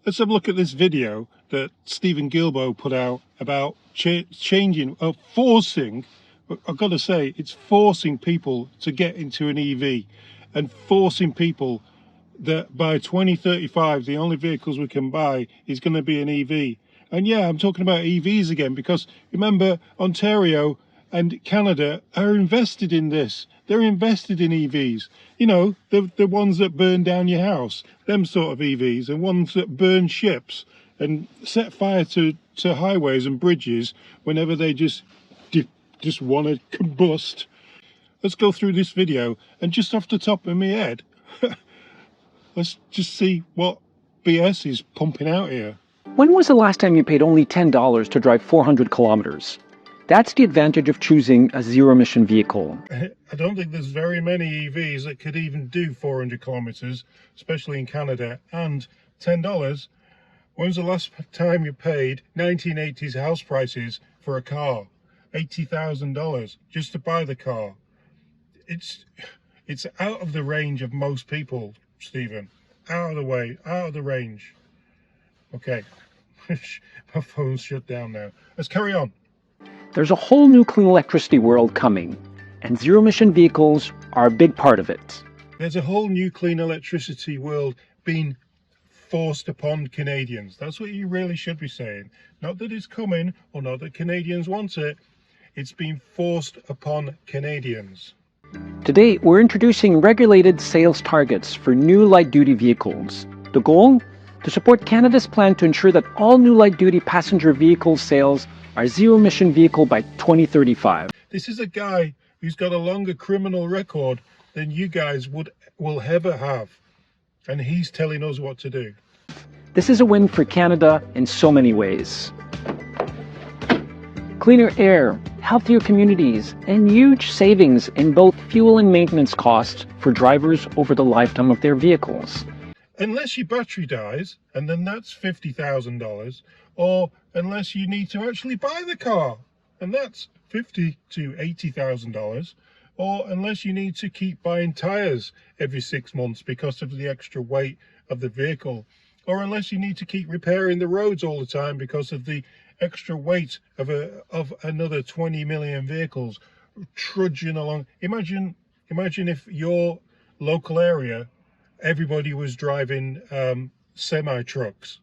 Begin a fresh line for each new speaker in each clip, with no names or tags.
Let's have a look at this video that Stephen Gilbo put out about forcing, I've got to say, it's forcing people to get into an EV and forcing people that by 2035, the only vehicles we can buy is going to be an EV. And yeah, I'm talking about EVs again, because remember, Ontario and Canada are invested in this. They're invested in EVs. You know, the ones that burn down your house, them sort of EVs, and ones that burn ships and set fire to highways and bridges whenever they just want to combust. Let's go through this video, and just off the top of my head, let's just see what BS is pumping out here.
When was the last time you paid only $10 to drive 400 kilometers? That's the advantage of choosing a zero-emission vehicle.
I don't think there's very many EVs that could even do 400 kilometers, especially in Canada, and $10. When's the last time you paid 1980s house prices for a car? $80,000 just to buy the car. It's out of the range of most people, Stephen. Out of the way, out of the range. Okay, my phone's shut down now. Let's carry on.
There's a whole new clean electricity world coming, and zero-emission vehicles are a big part of it.
There's a whole new clean electricity world being forced upon Canadians. That's what you really should be saying. Not that it's coming, or not that Canadians want it. It's being forced upon Canadians.
Today, we're introducing regulated sales targets for new light-duty vehicles. The goal? To support Canada's plan to ensure that all new light-duty passenger vehicle sales are zero-emission vehicle by 2035.
This is a guy who's got a longer criminal record than you guys will ever have. And he's telling us what to do.
This is a win for Canada in so many ways. Cleaner air, healthier communities, and huge savings in both fuel and maintenance costs for drivers over the lifetime of their vehicles.
Unless your battery dies, and then that's $50,000, or unless you need to actually buy the car, and that's $50,000 to $80,000, or unless you need to keep buying tires every 6 months because of the extra weight of the vehicle, or unless you need to keep repairing the roads all the time because of the extra weight of another 20 million vehicles trudging along. Imagine if your local area, everybody was driving semi-trucks.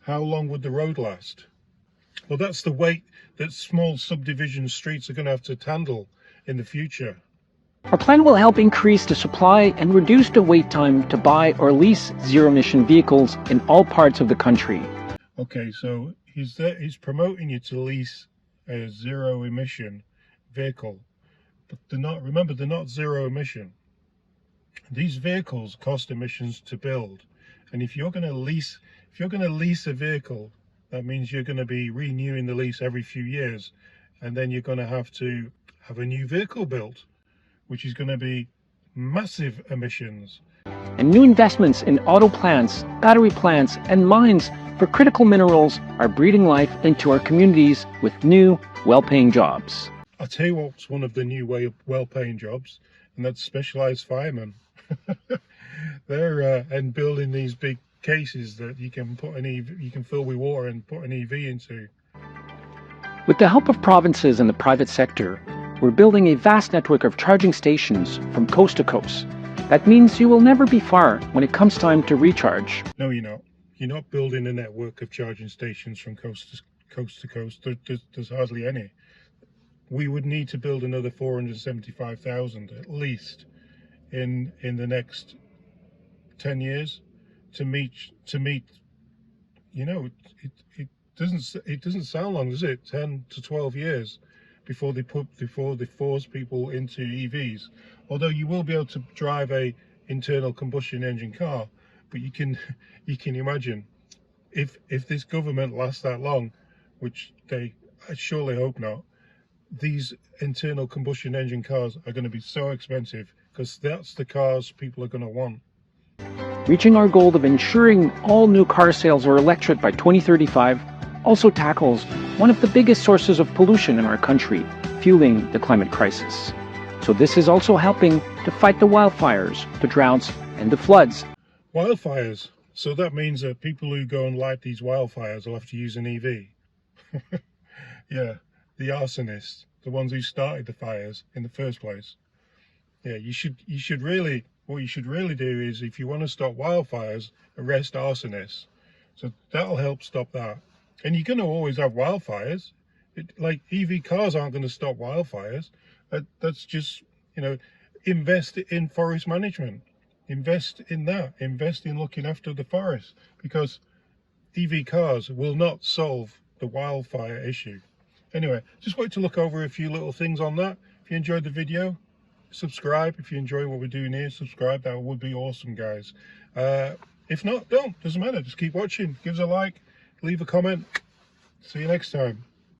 How long would the road last? Well, that's the weight that small subdivision streets are going to have to handle in the future.
Our plan will help increase the supply and reduce the wait time to buy or lease zero-emission vehicles in all parts of the country.
Okay, so he's promoting you to lease a zero-emission vehicle, but they're not zero-emission. These vehicles cost emissions to build, and if you're going to lease a vehicle, that means you're going to be renewing the lease every few years, and then you're going to have a new vehicle built, which is going to be massive emissions.
And new investments in auto plants, battery plants, and mines for critical minerals are breathing life into our communities with new, well-paying jobs.
I'll tell you what's one of the new well-paying jobs, and that's specialized firemen. They're and building these big cases that you can fill with water and put an EV into.
With the help of provinces and the private sector, we're building a vast network of charging stations from coast to coast. That means you will never be far when it comes time to recharge.
No, you're not. You're not building a network of charging stations from coast to coast. There's hardly any. We would need to build another 475,000 at least in the next 10 years to meet. You know, it doesn't sound long, does it? 10 to 12 years before they force people into EVs. Although you will be able to drive a internal combustion engine car, but you can imagine if this government lasts that long, which I surely hope not, these internal combustion engine cars are going to be so expensive, because that's the cars people are going to want.
Reaching our goal of ensuring all new car sales are electric by 2035 also tackles one of the biggest sources of pollution in our country, fueling the climate crisis. So this is also helping to fight the wildfires, the droughts, and the floods.
Wildfires. So that means that people who go and light these wildfires will have to use an EV. Yeah, the arsonists, the ones who started the fires in the first place. Yeah, you should really, what you should really do is, if you want to stop wildfires, arrest arsonists. So that'll help stop that. And you're going to always have wildfires. Like EV cars aren't going to stop wildfires. That's just, you know, invest in forest management. Invest in that. Invest in looking after the forest, because EV cars will not solve the wildfire issue. Anyway, just wanted to look over a few little things on that. If you enjoyed the video, subscribe. If you enjoy what we're doing here, subscribe. That would be awesome, guys. If not, don't. Doesn't matter. Just keep watching. Give us a like. Leave a comment. See you next time.